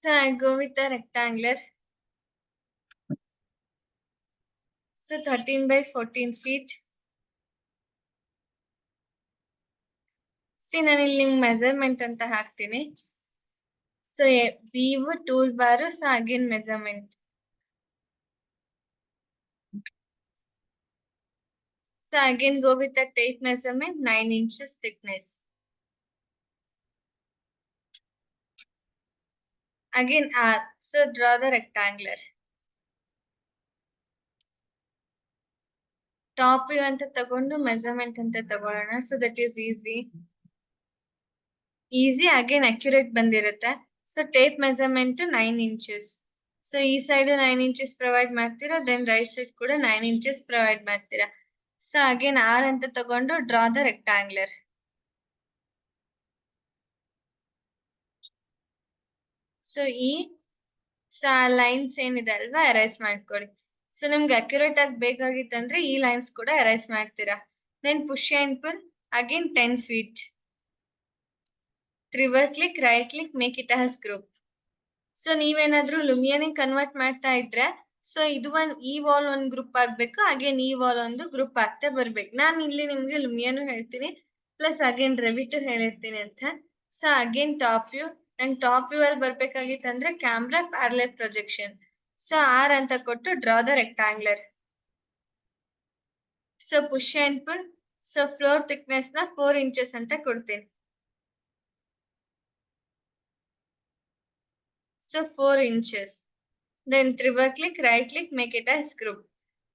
So I go with the rectangular. So 13 by 14 feet. See, ನಾನು ಇಲ್ಲಿ measurement ಅಂತ ಹಾಕ್ತೀನಿ. So view tool bar, so again measurement. So again go with the tape measurement, 9 inches thickness. Again R, so draw the rectangular. Top view ಅಂತ ತಗೊಂಡು measurement ಅಂತ ತಗೊಳ್ಳೋಣ. So that is easy again accurate ಬಂದಿರುತ್ತೆ. So tape measurement 9 inches. So ಈ side 9 inches provide ಮಾಡ್ತೀರಾ, then right side ಕೂಡ 9 inches provide ಮಾಡ್ತೀರಾ. So again R ಅಂತ ತಗೊಂಡು ಡ್ರಾ ದ ರೆಕ್ಟಾಂಗ್ಯುಲರ್. ಸೊ ಈ ಲೈನ್ಸ್ ಏನಿದೆ ಅಲ್ವಾ, ಅರೈಸ್ ಮಾಡ್ಕೊಳ್ಳಿ. ಸೊ ನಿಮ್ಗೆ ಅಕ್ಯುರೇಟ್ ಆಗಿ ಬೇಕಾಗಿತ್ತಂದ್ರೆ ಈ ಲೈನ್ಸ್ ಕೂಡ ಅರೈಸ್ ಮಾಡ್ತೀರಾ. Then push and pull again 10 feet. River click, right click, make it as group. So ನೀವೇನಾದ್ರೂ ಲುಮಿಯಾನೇ ಕನ್ವರ್ಟ್ ಮಾಡ್ತಾ ಇದ್ರೆ, ಸೊ ಇದು ಈ ವಾಲ್ ಒಂದು ಗ್ರೂಪ್ ಆಗ್ಬೇಕು, ಅಗೇನ್ ಈ ವಾಲ್ ಒಂದು ಗ್ರೂಪ್ ಆಗ್ತಾ ಬರ್ಬೇಕು. ನಾನು ಇಲ್ಲಿ ನಿಮ್ಗೆ ಲುಮಿಯಾನು ಹೇಳ್ತೀನಿ, ಪ್ಲಸ್ ಅಗೇನ್ ರೆವಿಟ್ ಹೇಳಿರ್ತೀನಿ ಅಂತ. So again top view, and top view ಅಲ್ಲಿ ಬರ್ಬೇಕಾಗಿತ್ತಂದ್ರೆ camera parallel projection. So R ಅಂತ ಕೊಟ್ಟು draw the rectangular. So push and pull, so floor thickness ನ 4 inches ಅಂತ ಕೊಡ್ತೀನಿ. So 4 inches. Then triple click, right click, make it as group.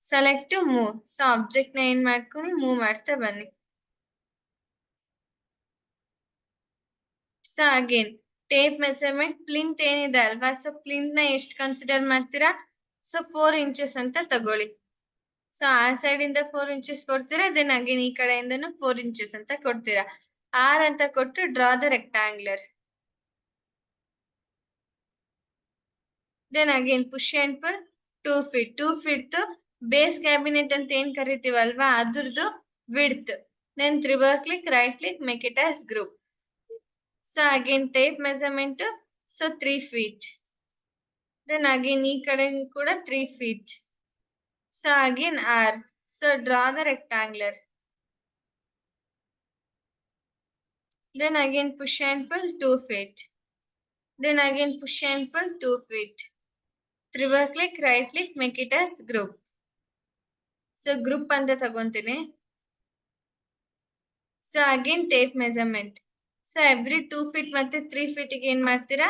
Select to move. So object ನ ಏನ್ ಮಾಡ್ಕೊಂಡು move ಮಾಡ್ತಾ ಬನ್ನಿ. So again tape measurement, plinth ಏನಿದೆ ಅಲ್ವಾ, ಸೊ ಪ್ಲಿಂತ್ ನ ಎಷ್ಟು ಕನ್ಸಿಡರ್ ಮಾಡ್ತೀರಾ, ಸೊ 4 inches ಅಂತ ತಗೊಳ್ಳಿ. ಸೊ ಆ ಸೈಡ್ ಇಂದ 4 inches ಕೊಡ್ತೀರಾ, ದೆನ್ ಅಗೇನ್ ಈ ಕಡೆಯಿಂದನು 4 inches ಅಂತ ಕೊಡ್ತೀರಾ. ಆರ್ ಅಂತ ಕೊಟ್ಟು draw the rectangular. Then again push and pull 2 feet. 2 feet base cabinet ಅಂತ ಏನ್ ಕರಿತೀವಲ್ವಾ, ಅದ್ರದ್ದು width. Then triple click, right click, make it as group. So again tape measurement, so 3 feet. Then again ಈ ಕಡೆ ಕೂಡ 3 feet. So again R, so draw the rectangular. Then again push and pull 2 feet. Then again push and pull 2 feet. Triple click, right click, make it as group. So group ಅಂತ ತಗೊಂತೀನಿ. So again tape measurement. So every 2 feet ಮತ್ತೆ 3 feet ಗೆ ಏನ್ ಮಾಡ್ತೀರಾ,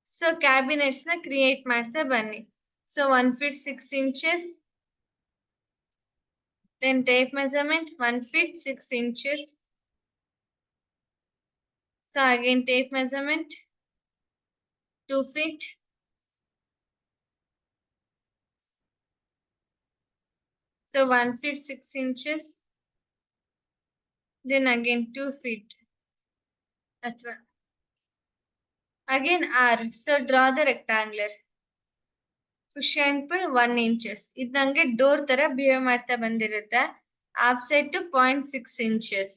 so cabinets ನ create ಮಾಡ್ತಾ ಬನ್ನಿ. So 1 feet 6 inches. Then tape measurement 1 feet 6 inches. So again tape measurement 2 feet. So 1 feet 6 inches. Then again 2 feet. ಅಥವಾ again R. So draw the rectangular. Push and pull 1 inches. ಇದು ನಂಗೆ door ತರ behave ಮಾಡ್ತಾ ಬಂದಿರುತ್ತೆ. Half side to 0.6 inches.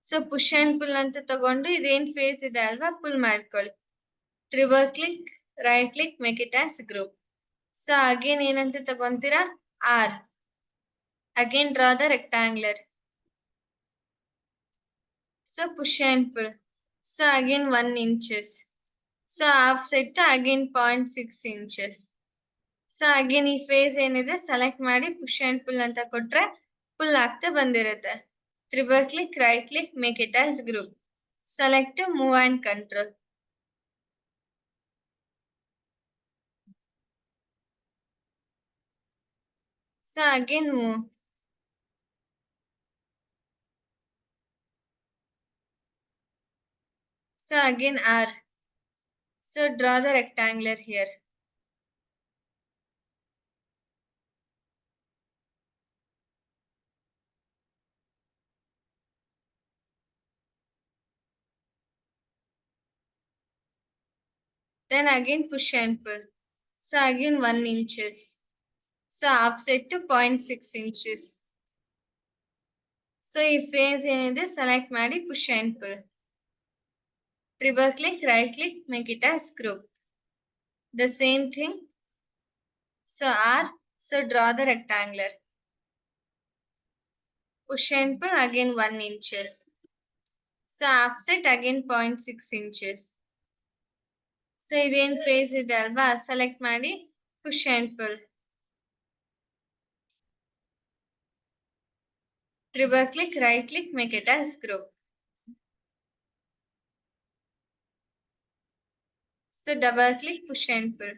So push and pull ಅಂತ ತಗೊಂಡು ಇದೇನ್ face ಇದೆ ಅಲ್ವಾ, ಪುಲ್ ಮಾಡ್ಕೊಳ್ಳಿ. Triple click, right click, make it as group. So again ಏನಂತ ತಗೊಂತೀರಾ, R. Again draw the rectangular. So push and pull, so again 1 inches. So half side to again 0.6 inches. So again ಈ face ಏನಿದೆ select ಮಾಡಿ push and pull ಅಂತ ಕೊಟ್ರೆ pull ಆಗ್ತಾ ಬಂದಿರುತ್ತೆ. Triple click, right click, make it as group. Select move and control. So again move. So again R. So draw the rectangular here. Then again push and pull. So again 1 inches. So offset to 0.6 inches. So ಈ face ಏನಿದೆ select ಮಾಡಿ push and pull. triple click, right click, make it as group. The same thing. So R, so draw the rectangular. Push and pull again 1 inches. So offset again 0.6 inches. So ಇದೇನ್ face ಇದೆ ಅಲ್ವಾ, select ಮಾಡಿ push and pull. Triple click, right click, make it as group. So double click, push and pull.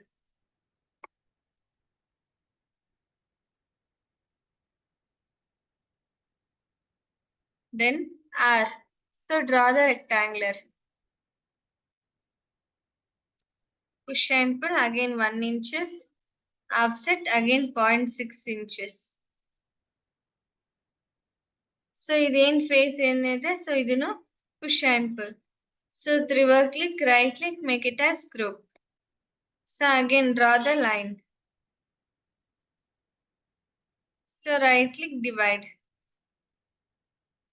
Then R, so draw the rectangular. Push and pull again 1 inches. Offset again 0.6 inches. So ಇದೇನ್ face ಏನಿದೆ, so ಇದನ್ನು push and pull. So triple click, right click, make it as group. So again draw the line. So right click, divide.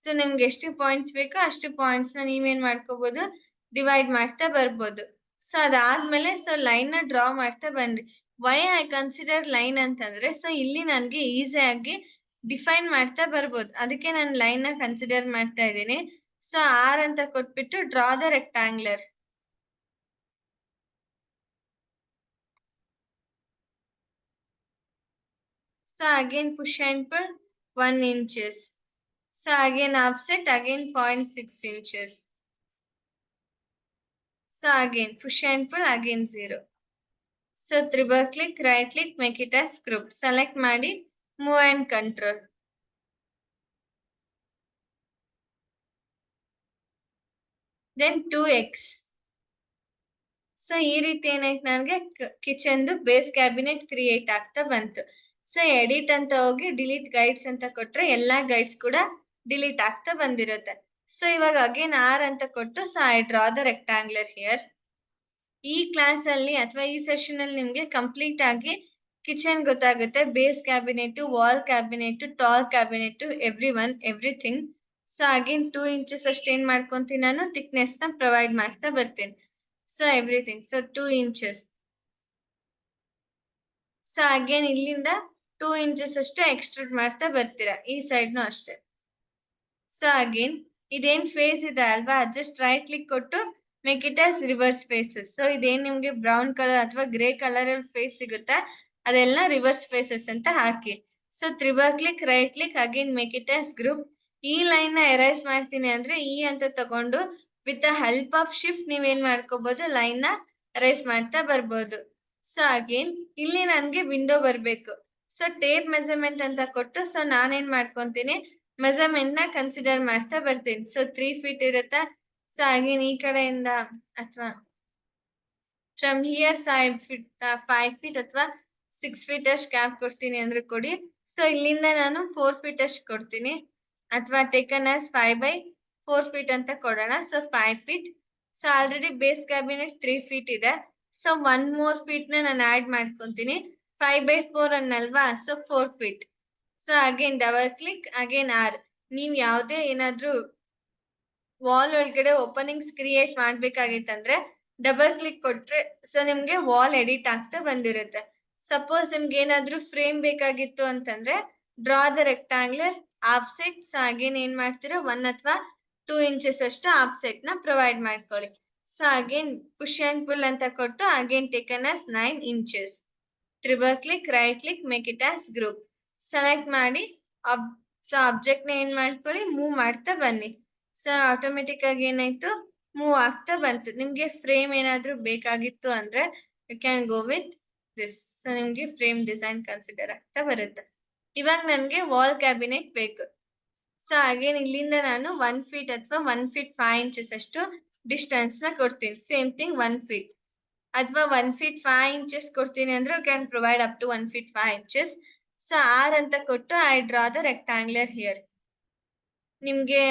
So ನಿಮ್ಗೆ ಎಷ್ಟು points ಬೇಕೋ ಅಷ್ಟು points ನ ನೀವೇನ್ ಮಾಡ್ಕೋಬಹುದು, ಡಿವೈಡ್ ಮಾಡ್ತಾ ಬರ್ಬೋದು. ಸೊ ಅದಾದ್ಮೇಲೆ ಸೊ ಲೈನ್ ನ ಡ್ರಾ ಮಾಡ್ತಾ ಬನ್ರಿ. ವೈ ಐ ಕನ್ಸಿಡರ್ ಲೈನ್ ಅಂತಂದ್ರೆ, ಸೊ ಇಲ್ಲಿ ನನ್ಗೆ ಈಸಿ ಆಗಿ ಡಿಫೈನ್ ಮಾಡ್ತಾ ಬರ್ಬೋದು, ಅದಕ್ಕೆ ನಾನು ಲೈನ್ ನ ಕನ್ಸಿಡರ್ ಮಾಡ್ತಾ ಇದ್ದೀನಿ. ಸೊ ಆರ್ ಅಂತ ಕೊಟ್ಬಿಟ್ಟು draw the rectangular. So again push and pull 1 inches. So again offset again 0.6 inches. So again push and pull again 0. So triple click, right click, make it as group. Select ಮಾಡಿ move and control. Then 2x. So ಈ ರೀತಿ ಏನಾಯ್ತು, ನನಗೆ ಕಿಚನ್ದು base cabinet create ಆಗ್ತಾ ಬಂತು. So edit ಅಂತ ಹೋಗಿ delete guides ಅಂತ ಕೊಟ್ರೆ ಎಲ್ಲಾ ಗೈಡ್ಸ್ ಕೂಡ ಡಿಲೀಟ್ ಆಗ್ತಾ ಬಂದಿರುತ್ತೆ. ಸೊ ಇವಾಗ ಅಗೇನ್ ಆರ್ ಅಂತ ಕೊಟ್ಟು so I draw the rectangular here. ಈ ಕ್ಲಾಸ್ ಅಲ್ಲಿ ಅಥವಾ ಈ ಸೆಷನ್ ಅಲ್ಲಿ ನಿಮ್ಗೆ ಕಂಪ್ಲೀಟ್ ಆಗಿ ಕಿಚನ್ ಗೊತ್ತಾಗುತ್ತೆ, base cabinet, wall cabinet, tall cabinet, everything. So again 2 inches ಅಷ್ಟು ಏನ್ ಮಾಡ್ಕೊಂತೀನಿ, ನಾನು ಥಿಕ್ನೆಸ್ ನ ಪ್ರೊವೈಡ್ ಮಾಡ್ತಾ ಬರ್ತೀನಿ. So everything, so 2 inches. So again ಇಲ್ಲಿಂದ 2 ಇಂಚಸ್ ಅಷ್ಟು ಎಕ್ಸ್ಟ್ರೂಡ್ ಮಾಡ್ತಾ ಬರ್ತೀರಾ, ಈ ಸೈಡ್ನು ಅಷ್ಟೇ. ಸೊ ಅಗೇನ್ ಇದೇನ್ ಫೇಸ್ ಇದೆ ಅಲ್ವಾ, ಜಸ್ಟ್ ರೈಟ್ ಕ್ಲಿಕ್ ಕೊಟ್ಟು make it as reverse faces. So ಇದೇನ್ ನಿಮ್ಗೆ ಬ್ರೌನ್ ಕಲರ್ ಅಥವಾ ಗ್ರೇ ಕಲರ್ ಅಲ್ಲಿ ಫೇಸ್ ಸಿಗುತ್ತಾ, ಅದೆಲ್ಲ ರಿವರ್ಸ್ ಫೇಸಸ್ ಅಂತ ಹಾಕಿ. So triple click, right click, again make it as group. ಈ ಲೈನ್ ನ ಎರೈಸ್ ಮಾಡ್ತೀನಿ ಅಂದ್ರೆ ಈ ಅಂತ ತಗೊಂಡು with the help of shift ನೀವೇನ್ ಮಾಡ್ಕೋಬಹುದು, ಲೈನ್ ನ ಎರೈಸ್ ಮಾಡ್ತಾ ಬರ್ಬೋದು. ಸೊ ಅಗೇನ್ ಇಲ್ಲಿ ನನ್ಗೆ ವಿಂಡೋ ಬರ್ಬೇಕು. ಸೊ ಟೇಪ್ ಮೆಜರ್ಮೆಂಟ್ ಅಂತ ಕೊಟ್ಟು ಸೊ ನಾನೇನ್ ಮಾಡ್ಕೊಂತೀನಿ, ಮೆಜರ್ಮೆಂಟ್ ನ ಕನ್ಸಿಡರ್ ಮಾಡ್ತಾ ಬರ್ತೀನಿ. ಸೊ 3 feet ಇರುತ್ತಾ. ಸೊ ಅಗೇನ್ ಈ ಕಡೆಯಿಂದ ಅಥವಾ ಫ್ರಮ್ ಹಿಯರ್ 5 feet ಅಥವಾ 6 feet ಅಷ್ಟು ಗ್ಯಾಪ್ ಕೊಡ್ತೀನಿ ಅಂದ್ರೆ ಕೊಡಿ. ಸೊ ಇಲ್ಲಿಂದ ನಾನು 4 feet ಅಷ್ಟು ಕೊಡ್ತೀನಿ, ಅಥವಾ ಟೇಕನ್ ಆಸ್ 5/4 feet ಅಂತ ಕೊಡೋಣ. So 5 feet. So already base cabinet 3 feet ಇದೆ. ಸೊ 1 more feet ನ ನಾನು ಆಡ್ ಮಾಡ್ಕೊಂತೀನಿ. 5/4 ಅನ್ನಲ್ವಾ, so 4 feet. So again double click, again R. ನೀವ್ ಯಾವ್ದೇ ಏನಾದ್ರೂ ವಾಲ್ ಒಳಗಡೆ ಓಪನಿಂಗ್ಸ್ ಕ್ರಿಯೇಟ್ ಮಾಡ್ಬೇಕಾಗಿತ್ತಂದ್ರೆ ಡಬಲ್ ಕ್ಲಿಕ್ ಕೊಟ್ರೆ ಸೊ ನಿಮ್ಗೆ ವಾಲ್ ಎಡಿಟ್ ಆಗ್ತಾ ಬಂದಿರುತ್ತೆ. ಸಪೋಸ್ ನಿಮ್ಗೆ ಏನಾದ್ರೂ ಫ್ರೇಮ್ ಬೇಕಾಗಿತ್ತು ಅಂತಂದ್ರೆ draw the rectangular, offset. So again ಏನ್ ಮಾಡ್ತೀರಾ, 1 ಅಥವಾ 2 ಇಂಚಸ್ ಅಷ್ಟು ಆಫ್ಸೆಟ್ ನ ಪ್ರೊವೈಡ್ ಮಾಡ್ಕೊಳ್ಳಿ. So again push and pull ಅಂತ ಕೊಟ್ಟು again taken as 9 inches. Triple click, right click, make it as group. Select ಮಾಡಿ ಸೊ ಆಬ್ಜೆಕ್ಟ್ ನ ಏನ್ ಮಾಡ್ಕೊಳ್ಳಿ, ಮೂವ್ ಮಾಡ್ತಾ ಬನ್ನಿ. ಸೊ ಆಟೋಮೆಟಿಕ್ ಆಗಿ ಏನಾಯ್ತು, ಮೂವ್ ಆಗ್ತಾ ಬಂತು. ನಿಮ್ಗೆ ಫ್ರೇಮ್ ಏನಾದ್ರೂ ಬೇಕಾಗಿತ್ತು ಅಂದ್ರೆ you can go with this. So ನಿಮ್ಗೆ ಫ್ರೇಮ್ ಡಿಸೈನ್ ಕನ್ಸಿಡರ್ ಆಗ್ತಾ ಬರುತ್ತೆ. ಇವಾಗ ನನ್ಗೆ ವಾಲ್ ಕ್ಯಾಬಿನೆಟ್ ಬೇಕು. ಸೊ ಅಗೇನ್ ಇಲ್ಲಿಂದ ನಾನು 1 feet ಅಥವಾ 1 feet 5 inches ಅಷ್ಟು ಡಿಸ್ಟೆನ್ಸ್ ನ ಕೊಡ್ತೀನಿ. ಸೇಮ್ ಥಿಂಗ್ 1 feet ಅಥವಾ 1 feet 5 inches ಕೊಡ್ತೀನಿ ಅಂದ್ರೆ you can provide up to 1 feet 5 inches. So R ಅಂತ ಕೊಟ್ಟು I draw the rectangular here. ನಿಮ್ಗೆ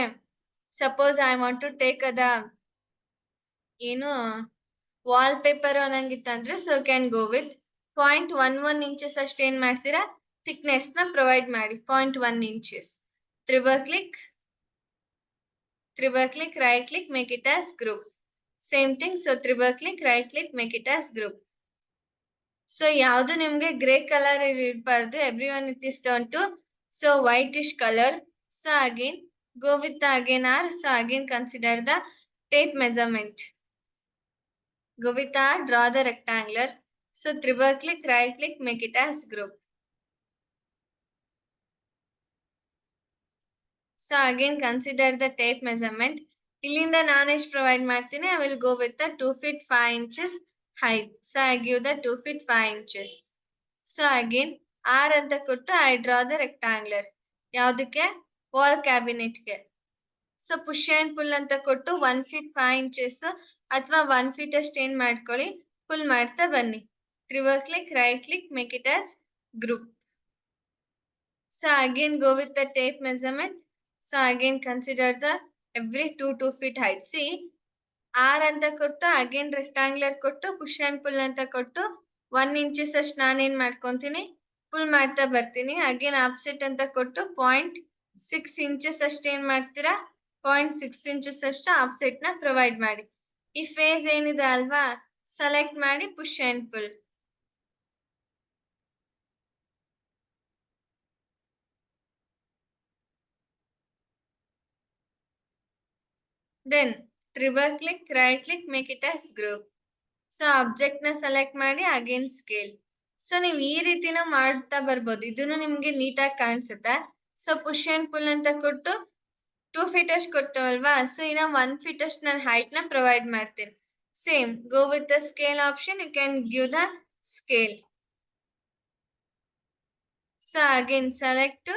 suppose I want to take ಅದ ಏನು ವಾಲ್ ಪೇಪರ್ ಅನ್ನಂಗಿತ್ತಂದ್ರೆ so can go with 0.11 inches ಅಷ್ಟು ಏನ್ ಮಾಡ್ತೀರಾ, ಥಿಕ್ನೆಸ್ ನ ಪ್ರೊವೈಡ್ ಮಾಡಿ 0.1 inches. Triple click, right click, make it as group. Same thing. So triple click, right click, make it as group. So ಯಾವುದು ನಿಮ್ಗೆ ಗ್ರೇ ಕಲರ್ ಇರಬಾರ್ದು. Everyone it is turned to so whitish color. So again go with the again R. So again consider the tape measurement. Go with R, draw the rectangular. So triple click, right click, make it as group. So again consider the tape measurement. ಇಲ್ಲಿಂದ ನಾನು ಎಷ್ಟು provide ಮಾಡ್ತೀನಿ, I will go with the 2 feet 5 inches height. So I give the 2 feet 5 inches. So again R ಅಂತ ಕೊಟ್ಟು I draw the rectangular. ಯಾವುದಕ್ಕೆ? Wall ಕ್ಯಾಬಿನೆಟ್ಗೆ. So push and pull ಅಂತ ಕೊಟ್ಟು 1 feet 5 inches ಅಥವಾ 1 feet ಅಷ್ಟು ಏನ್ ಮಾಡ್ಕೊಳ್ಳಿ, ಪುಲ್ ಮಾಡ್ತಾ ಬನ್ನಿ. Triple click, right click, make it as group. So again go with the tape measurement. So again consider the every 2 feet height. See R ಅಂತ ಕೊಟ್ಟು again rectangular ಕೊಟ್ಟು push and pull ಅಂತ ಕೊಟ್ಟು 1 inches ಅಷ್ಟು ನಾನೇನ್ ಮಾಡ್ಕೊಂತೀನಿ, full ಮಾಡ್ತಾ ಬರ್ತೀನಿ. Again offset ಅಂತ ಕೊಟ್ಟು 0.6 inches ಅಷ್ಟು ಏನ್ ಮಾಡ್ತೀರಾ, 0.6 inches ಅಷ್ಟು ಆಫ್ಸೆಟ್ ನ ಪ್ರೊವೈಡ್ ಮಾಡಿ. ಈ ಫೇಸ್ ಏನಿದೆ ಅಲ್ವಾ, ಸೆಲೆಕ್ಟ್ ಮಾಡಿ push and pull. Then triple click, right click, make it as group. So object ನ ಸೆಲೆಕ್ಟ್ ಮಾಡಿ ಅಗೇನ್ ಸ್ಕೇಲ್. ಸೊ ನೀವು ಈ ರೀತಿನ ಮಾಡ್ತಾ ಬರ್ಬೋದು. ಇದನ್ನು ನಿಮ್ಗೆ ನೀಟಾಗಿ ಕಾಣಿಸುತ್ತೆ. ಸೊ ಪುಷ್ ಅಂಡ್ ಪುಲ್ ಅಂತ ಕೊಟ್ಟು 2 feet ಅಷ್ಟು ಕೊಟ್ಟವಲ್ವಾ, ಸೊ ಇನ್ನ 1 feet ಅಷ್ಟು ನಾನು ಹೈಟ್ ನ ಪ್ರೊವೈಡ್ ಮಾಡ್ತೀನಿ. Same go with the scale option, you can give the scale. So again select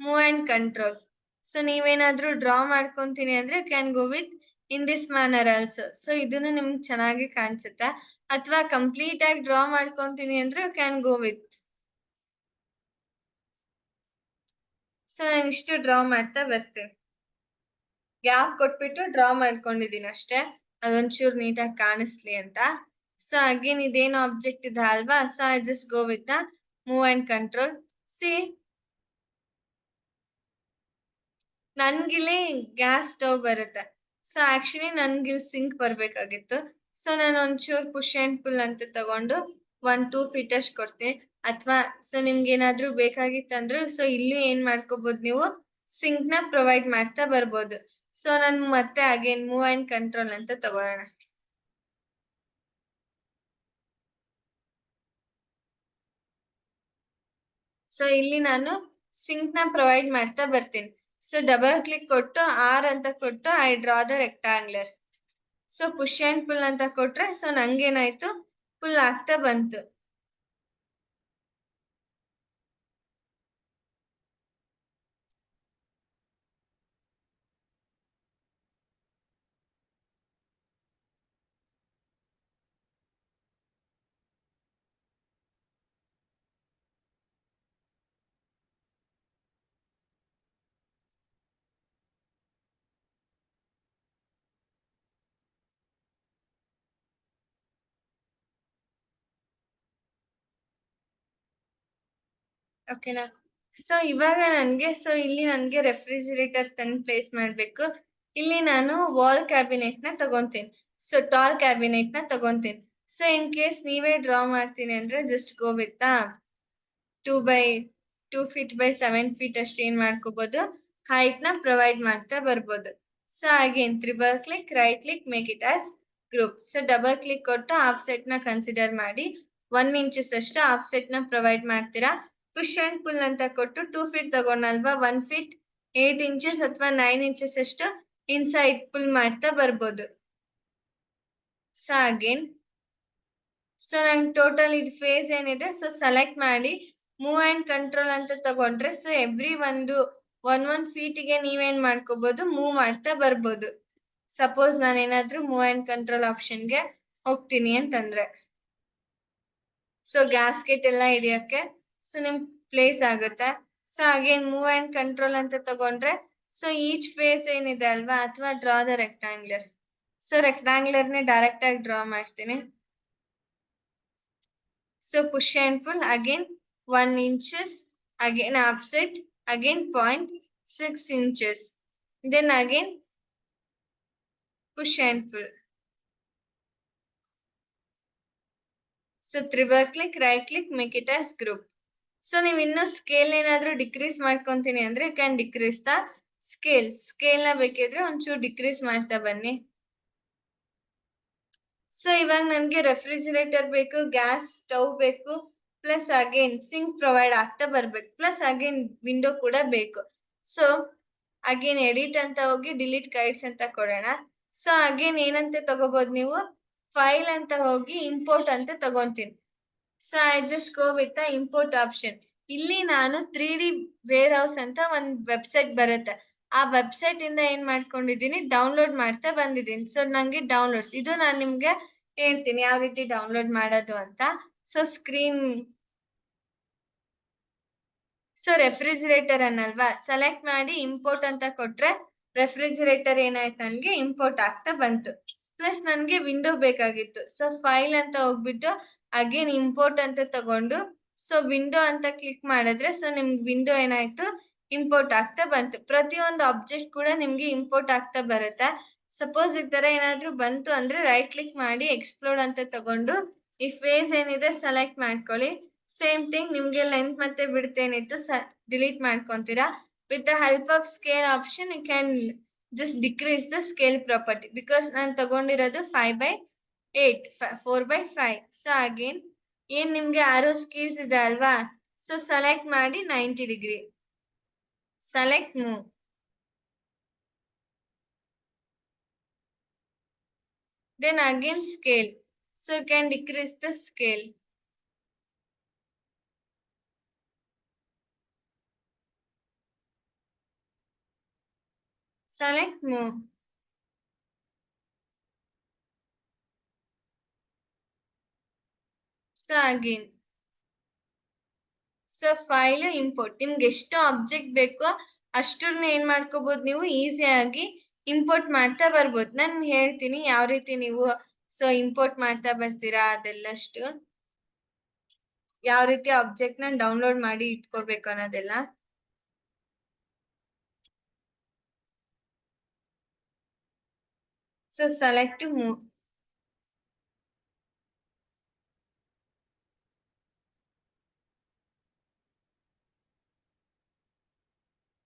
move and control. So ನೀವೇನಾದ್ರೂ ಡ್ರಾ ಮಾಡ್ಕೊಂತೀನಿ ಅಂದ್ರೆ you can go with in this manner also. So ಇದನ್ನು ನಿಮ್ಗೆ ಚೆನ್ನಾಗಿ ಕಾಣಿಸುತ್ತೆ. ಅಥವಾ ಕಂಪ್ಲೀಟ್ ಆಗಿ ಡ್ರಾ ಮಾಡ್ಕೊಂತೀನಿ ಅಂದ್ರೆ you can go with. So ನಾನು ಇಷ್ಟು ಡ್ರಾ ಮಾಡ್ತಾ ಬರ್ತೇನೆ. ಗ್ಯಾಪ್ ಕೊಟ್ಬಿಟ್ಟು ಡ್ರಾ ಮಾಡ್ಕೊಂಡಿದೀನಿ ಅಷ್ಟೇ, ಅದೊಂಚೂರು ನೀಟಾಗಿ ಕಾಣಿಸ್ಲಿ ಅಂತ. ಸೊ ಅಗೇನ್ ಇದೇನು ಆಬ್ಜೆಕ್ಟ್ ಇದೆ ಅಲ್ವಾ, so I just go with the move and control. See ನನ್ಗಿಲ್ಲಿ ಗ್ಯಾಸ್ ಸ್ಟವ್ ಬರುತ್ತೆ. ಸೊ ಆಕ್ಚುಲಿ ನನ್ಗಿಲ್ಲಿ ಸಿಂಕ್ ಬರ್ಬೇಕಾಗಿತ್ತು. ಸೊ ನಾನು ಒಂಚೂರು ಪುಷ್ ಅಂಡ್ ಪುಲ್ ಅಂತ ತಗೊಂಡು 1-2 feet ಅಷ್ಟು ಕೊಡ್ತೀನಿ. ಅಥವಾ ಸೊ ನಿಮ್ಗೆ ಏನಾದ್ರೂ ಬೇಕಾಗಿತ್ತಂದ್ರು ಸೊ ಇಲ್ಲೂ ಏನ್ ಮಾಡ್ಕೋಬಹುದು, ನೀವು ಸಿಂಕ್ ನ ಪ್ರೊವೈಡ್ ಮಾಡ್ತಾ ಬರ್ಬೋದು. ಸೊ ನಾನು ಮತ್ತೆ ಅಗೇನ್ ಮೂವ್ ಅಂಡ್ ಕಂಟ್ರೋಲ್ ಅಂತ ತಗೊಳ್ಳೋಣ. ಸೊ ಇಲ್ಲಿ ನಾನು ಸಿಂಕ್ ನ ಪ್ರೊವೈಡ್ ಮಾಡ್ತಾ ಬರ್ತೀನಿ. ಸೊ ಡಬಲ್ ಕ್ಲಿಕ್ ಕೊಟ್ಟು R ಅಂತ ಕೊಟ್ಟು I draw the rectangular. So push and pull ಅಂತ ಕೊಟ್ರೆ ಸೊ ನಂಗೇನಾಯ್ತು, ಪುಲ್ ಆಗ್ತಾ ಬಂತು. ಓಕೆನಾ? ಸೊ ಇವಾಗ ನನ್ಗೆ ಸೊ ಇಲ್ಲಿ ನನ್ಗೆ ರೆಫ್ರಿಜಿರೇಟರ್ ತಂದು ಪ್ಲೇಸ್ ಮಾಡ್ಬೇಕು. ಇಲ್ಲಿ ನಾನು ವಾಲ್ ಕ್ಯಾಬಿನೆಟ್ ನ ತಗೊಂತೀನಿ. ಸೊ ಟಾಲ್ ಕ್ಯಾಬಿನೆಟ್ ನ ತಗೊಂತೀನಿ. ಸೊ ಇನ್ ಕೇಸ್ ನೀವೇ ಡ್ರಾ ಮಾಡ್ತೀನಿ ಅಂದ್ರೆ just go with 2 feet by 7 feet ಅಷ್ಟು ಏನ್ ಮಾಡ್ಕೋಬಹುದು, ಹೈಟ್ ನ ಪ್ರೊವೈಡ್ ಮಾಡ್ತಾ ಬರ್ಬೋದು. So again triple click, right click, make it as group. So double click ಕೊಟ್ಟು ಆಫ್ಸೆಟ್ ನ ಕನ್ಸಿಡರ್ ಮಾಡಿ 1 inches ಅಷ್ಟು ಆಫ್ಸೆಟ್ ನ ಪ್ರೊವೈಡ್ ಮಾಡ್ತೀರಾ. ಪುಷ್ ಅಂಡ್ ಪುಲ್ ಅಂತ ಕೊಟ್ಟು 2 feet ತಗೊಂಡಲ್ವಾ, 1 feet 8 inches ಅಥವಾ 9 inches ಅಷ್ಟು ಇನ್ಸೈಡ್ ಪುಲ್ ಮಾಡ್ತಾ ಬರ್ಬೋದು. ಸೊ ಅಗೇನ್ ಸೊ ನಂಗೆ ಟೋಟಲ್ ಇದು ಫೇಸ್ ಏನಿದೆ ಸೊ ಸೆಲೆಕ್ಟ್ ಮಾಡಿ ಮೂವ್ ಅಂಡ್ ಕಂಟ್ರೋಲ್ ಅಂತ ತಗೊಂಡ್ರೆ ಸೊ ಎವ್ರಿ ಒಂದ್ ಫೀಟ್ಗೆ ನೀವೇನ್ ಮಾಡ್ಕೋಬಹುದು, ಮೂವ್ ಮಾಡ್ತಾ ಬರ್ಬೋದು. ಸಪೋಸ್ ನಾನೇನಾದ್ರೂ ಮೂವ್ ಅಂಡ್ ಕಂಟ್ರೋಲ್ ಆಪ್ಷನ್ಗೆ ಹೋಗ್ತೀನಿ ಅಂತಂದ್ರೆ ಸೊ ಗ್ಯಾಸ್ಕೆಟ್ ಎಲ್ಲ ಹಿಡಿಯಕ್ಕೆ ಸೊ ನಿಮ್ ಪ್ಲೇಸ್ ಆಗುತ್ತೆ. So again move and control ಅಂತ ತಗೊಂಡ್ರೆ ಸೊ ಈಚ್ ಫೇಸ್ ಏನಿದೆ ಅಲ್ವಾ, ಅಥವಾ ಡ್ರಾ ದ ರೆಕ್ಟಾಂಗ್ಯುಲರ್. ಸೊ ರೆಕ್ಟಾಂಗ್ಯುಲರ್ನೇ ಡೈರೆಕ್ಟ್ ಆಗಿ ಡ್ರಾ ಮಾಡ್ತೀನಿ. So push and pull again 1 inches, again offset, again 0.6 inches. Then again push and pull. So triple click, right click, make it as group. So ನೀವು ಇನ್ನೂ scale ಏನಾದ್ರೂ decrease ಮಾಡ್ಕೊಂತೀನಿ ಅಂದ್ರೆ you can decrease the scale ನ ಬೇಕಿದ್ರೆ ಒಂಚೂರು decrease ಮಾಡ್ತಾ ಬನ್ನಿ. ಸೊ ಇವಾಗ ನನ್ಗೆ ರೆಫ್ರಿಜಿರೇಟರ್ ಬೇಕು, ಗ್ಯಾಸ್ ಸ್ಟವ್ ಬೇಕು, ಪ್ಲಸ್ ಅಗೇನ್ ಸಿಂಕ್ ಪ್ರೊವೈಡ್ ಆಗ್ತಾ ಬರ್ಬೇಕು, ಪ್ಲಸ್ ಅಗೇನ್ ವಿಂಡೋ ಕೂಡ ಬೇಕು. ಸೊ ಅಗೇನ್ ಎಡಿಟ್ ಅಂತ ಹೋಗಿ ಡಿಲೀಟ್ ಗೈಡ್ಸ್ ಅಂತ ಕೊಡೋಣ. ಸೊ ಅಗೇನ್ ಏನಂತ ತಗೋಬಹುದು ನೀವು, ಫೈಲ್ ಅಂತ ಹೋಗಿ ಇಂಪೋರ್ಟ್ ಅಂತ ತಗೊಂತೀನಿ. So I just go with the import option. ಇಲ್ಲಿ ನಾನು 3D ವೇರ್ ಹೌಸ್ ಅಂತ ಒಂದು ವೆಬ್ಸೈಟ್ ಬರುತ್ತೆ. ಆ ವೆಬ್ಸೈಟ್ ಇಂದ ಏನ್ ಮಾಡ್ಕೊಂಡಿದ್ದೀನಿ, ಡೌನ್ಲೋಡ್ ಮಾಡ್ತಾ ಬಂದಿದ್ದೀನಿ. ಸೊ ನಂಗೆ ಡೌನ್ಲೋಡ್ಸ್ ಇದು ನಾನು ನಿಮ್ಗೆ ಹೇಳ್ತೀನಿ ಯಾವ ರೀತಿ ಡೌನ್ಲೋಡ್ ಮಾಡೋದು ಅಂತ. ಸೊ ರೆಫ್ರಿಜಿರೇಟರ್ ಅನ್ನಲ್ವಾ, ಸೆಲೆಕ್ಟ್ ಮಾಡಿ ಇಂಪೋರ್ಟ್ ಅಂತ ಕೊಟ್ರೆ ರೆಫ್ರಿಜಿರೇಟರ್ ಏನಾಯ್ತು ನನ್ಗೆ ಇಂಪೋರ್ಟ್ ಆಗ್ತಾ ಬಂತು. ಪ್ಲಸ್ ನನ್ಗೆ ವಿಂಡೋ ಬೇಕಾಗಿತ್ತು. ಸೊ ಫೈಲ್ ಅಂತ ಹೋಗ್ಬಿಟ್ಟು ಅಗೇನ್ ಇಂಪೋರ್ಟ್ ಅಂತ ತಗೊಂಡು ಸೊ ವಿಂಡೋ ಅಂತ ಕ್ಲಿಕ್ ಮಾಡಿದ್ರೆ ಸೊ ನಿಮ್ಗೆ ವಿಂಡೋ ಏನಾಯ್ತು ಇಂಪೋರ್ಟ್ ಆಗ್ತಾ ಬಂತು. ಪ್ರತಿಯೊಂದು ಆಬ್ಜೆಕ್ಟ್ ಕೂಡ ನಿಮ್ಗೆ ಇಂಪೋರ್ಟ್ ಆಗ್ತಾ ಬರುತ್ತೆ. ಸಪೋಸ್ ಈ ತರ ಏನಾದ್ರೂ ಬಂತು ಅಂದ್ರೆ ರೈಟ್ ಕ್ಲಿಕ್ ಮಾಡಿ ಎಕ್ಸ್ಪ್ಲೋರ್ ಅಂತ ತಗೊಂಡು ಈ ಫೇಸ್ ಏನಿದೆ ಸೆಲೆಕ್ಟ್ ಮಾಡ್ಕೊಳ್ಳಿ. ಸೇಮ್ ಥಿಂಗ್ ನಿಮ್ಗೆ ಲೆಂತ್ ಮತ್ತೆ ಬಿಡ್ತ್ ಏನಿತ್ತು ಡಿಲೀಟ್ ಮಾಡ್ಕೊಂತೀರಾ. With the help of scale option you can just decrease the scale property. Because ನಾನು ತಗೊಂಡಿರೋದು 5/8 4/5. ಸೊ ಅಗೇನ್ ಏನ್ ನಿಮ್ಗೆ ಆರೋಸ್ ಕೀಸ್ ಇದೆ ಅಲ್ವಾ, ಸೊ ಸೆಲೆಕ್ಟ್ ಮಾಡಿ 90 degree, select move, then again scale. So you can decrease the scale. Select move. So again. So file import, ನಿಮ್ಗೆ ಎಷ್ಟು object ಬೇಕೋ ಅಷ್ಟನ್ನ ಏನ್ ಮಾಡ್ಕೋಬಹುದು ನೀವು ಈಸಿಯಾಗಿ ಇಂಪೋರ್ಟ್ ಮಾಡ್ತಾ ಬರ್ಬೋದು. ನಾನು ಹೇಳ್ತೀನಿ ಯಾವ ರೀತಿ ನೀವು ಸೊ ಇಂಪೋರ್ಟ್ ಮಾಡ್ತಾ ಬರ್ತೀರಾ ಅದೆಲ್ಲಷ್ಟು, ಯಾವ ರೀತಿ ಆಬ್ಜೆಕ್ಟ್ ನ ಡೌನ್ಲೋಡ್ ಮಾಡಿ ಇಟ್ಕೋಬೇಕು ಅನ್ನೋದೆಲ್ಲ. So select move,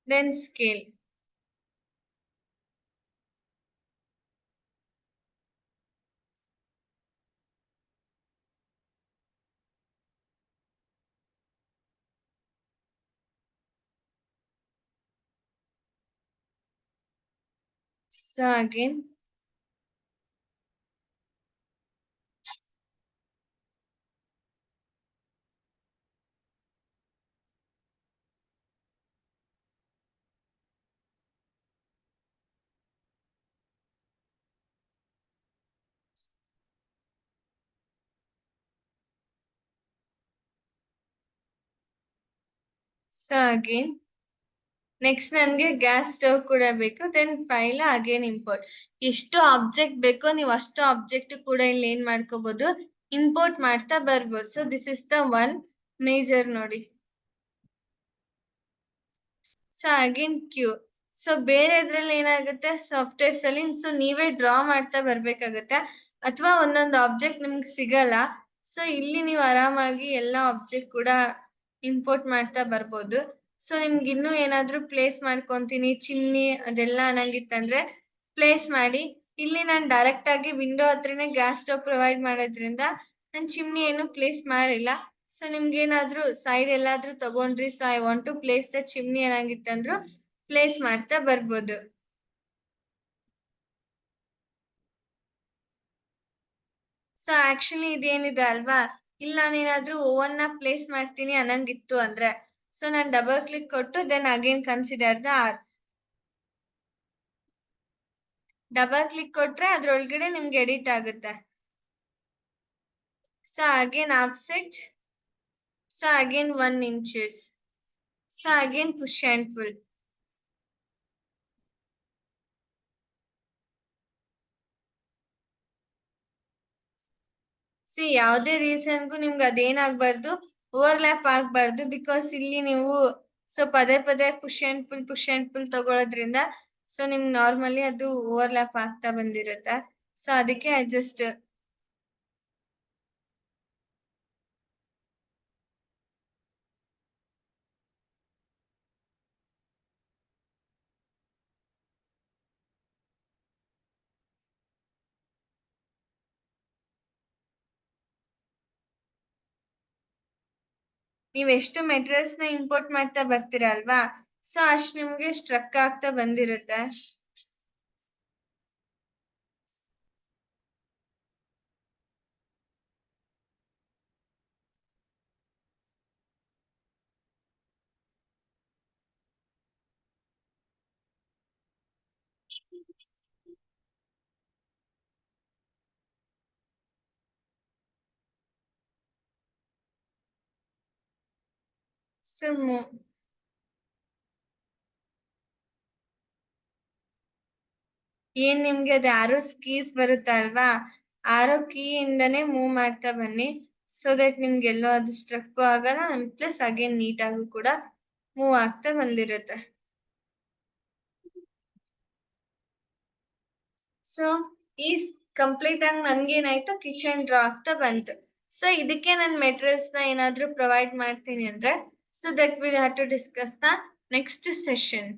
then scale. So again. So again next ನನ್ಗೆ ಗ್ಯಾಸ್ ಸ್ಟವ್ ಕೂಡ ಬೇಕು. Then file again import. ಎಷ್ಟು ಆಬ್ಜೆಕ್ಟ್ ಬೇಕೋ ನೀವು ಅಷ್ಟು ಆಬ್ಜೆಕ್ಟ್ ಕೂಡ ಇಲ್ಲಿ ಏನ್ ಮಾಡ್ಕೋಬಹುದು, ಇಂಪೋರ್ಟ್ ಮಾಡ್ತಾ ಬರ್ಬೋದು. So this is the one measure ನೋಡಿ. So again Q. ಸೊ ಬೇರೆ ಇದ್ರಲ್ಲಿ ಏನಾಗುತ್ತೆ ಸಾಫ್ಟ್ವೇರ್ಸ್ ಅಲ್ಲಿ ಸೊ ನೀವೇ ಡ್ರಾ ಮಾಡ್ತಾ ಬರ್ಬೇಕಾಗತ್ತೆ, ಅಥವಾ ಒಂದೊಂದು ಆಬ್ಜೆಕ್ಟ್ ನಿಮ್ಗೆ ಸಿಗಲ್ಲ. ಸೊ ಇಲ್ಲಿ ನೀವು ಆರಾಮಾಗಿ ಎಲ್ಲ ಆಬ್ಜೆಕ್ಟ್ ಕೂಡ ಇಂಪೋರ್ಟ್ ಮಾಡ್ತಾ ಬರ್ಬೋದು. ಸೊ ನಿಮ್ಗೆ ಇನ್ನೂ ಏನಾದ್ರೂ ಪ್ಲೇಸ್ ಮಾಡ್ಕೊಂತೀನಿ ಚಿಮ್ನಿ ಅದೆಲ್ಲ ಅನ್ನಂಗಿತ್ತಂದ್ರೆ ಪ್ಲೇಸ್ ಮಾಡಿ. ಇಲ್ಲಿ ನಾನು ಡೈರೆಕ್ಟ್ ಆಗಿ ವಿಂಡೋ ಹತ್ರನೇ ಗ್ಯಾಸ್ ಸ್ಟವ್ ಪ್ರೊವೈಡ್ ಮಾಡೋದ್ರಿಂದ ನಾನು ಚಿಮ್ನಿ ಏನು ಪ್ಲೇಸ್ ಮಾಡಿಲ್ಲ. ಸೊ ನಿಮ್ಗೆ ಏನಾದ್ರೂ ಸೈಡ್ ಎಲ್ಲಾದ್ರೂ ತಗೊಂಡ್ರಿ, so I want to place the chimney ಅನ್ನಂಗಿತ್ತಂದ್ರು ಪ್ಲೇಸ್ ಮಾಡ್ತಾ ಬರ್ಬೋದು. ಸೊ ಆಕ್ಚುಲಿ ಇದೇನಿದೆ ಅಲ್ವಾ, ಇಲ್ಲ ನಾನೇನಾದ್ರೂ ಓವನ್ ನ ಪ್ಲೇಸ್ ಮಾಡ್ತೀನಿ ಅನ್ನಂಗಿತ್ತು ಅಂದ್ರೆ ಸೊ ನಾನು ಡಬಲ್ ಕ್ಲಿಕ್ ಕೊಟ್ಟು then again consider the R. Double click ಕೊಟ್ರೆ ಅದ್ರೊಳಗಡೆ ನಿಮ್ಗೆ ಎಡಿಟ್ ಆಗುತ್ತೆ. So again offset, so again 1 inches. So again push and pull. See ಯಾವುದೇ ರೀಸನ್ಗೂ ನಿಮ್ಗೆ ಅದೇನಾಗ್ಬಾರ್ದು, ಓವರ್ಲ್ಯಾಪ್ ಆಗ್ಬಾರ್ದು. ಬಿಕಾಸ್ ಇಲ್ಲಿ ನೀವು ಸೊ ಪದೇ ಪದೇ ಪುಷ್ ಅಂಡ್ ಪುಲ್ ತಗೊಳೋದ್ರಿಂದ ಸೊ ನಿಮ್ ನಾರ್ಮಲಿ ಅದು ಓವರ್ಲ್ಯಾಪ್ ಆಗ್ತಾ ಬಂದಿರುತ್ತೆ. ಸೊ ಅದಕ್ಕೆ ಐ ಜಸ್ಟ್ ನೀವ್ ಎಷ್ಟು ಮೆಟೀರಿಯಲ್ಸ್ ನ ಇಂಪೋರ್ಟ್ ಮಾಡ್ತಾ ಬರ್ತೀರಲ್ವಾ, ಸೊ ಅಷ್ಟ್ ನಿಮ್ಗೆ ಸ್ಟ್ರಕ್ ಆಗ್ತಾ ಬಂದಿರುತ್ತೆ. ಸೊ ಏನ್ ನಿಮ್ಗೆ ಅದು ಆರೋ ಕೀಸ್ ಬರುತ್ತೆ ಅಲ್ವಾ, ಆರೋ ಕೀ ಇಂದಾನೇ ಮೂವ್ ಮಾಡ್ತಾ ಬನ್ನಿ. ಸೊ ದಟ್ ನಿಮ್ಗೆ ಎಲ್ಲೋ ಅದು ಸ್ಟ್ರಕ್ ಆಗಲ್ಲ, ಪ್ಲಸ್ ಅಗೇನ್ ನೀಟಾಗೂ ಕೂಡ ಮೂವ್ ಆಗ್ತಾ ಬಂದಿರುತ್ತೆ. ಸೊ ಈ ಕಂಪ್ಲೀಟ್ ಆಗಿ ನನ್ಗೇನಾಯ್ತು, ಕಿಚನ್ ಡ್ರಾ ಆಗ್ತಾ ಬಂತು. ಸೊ ಇದಕ್ಕೆ ನಾನು ಮೆಟೀರಿಯಲ್ಸ್ ನ ಏನಾದ್ರೂ ಪ್ರೊವೈಡ್ ಮಾಡ್ತೀನಿ ಅಂದ್ರೆ, so that will have to discuss the next session.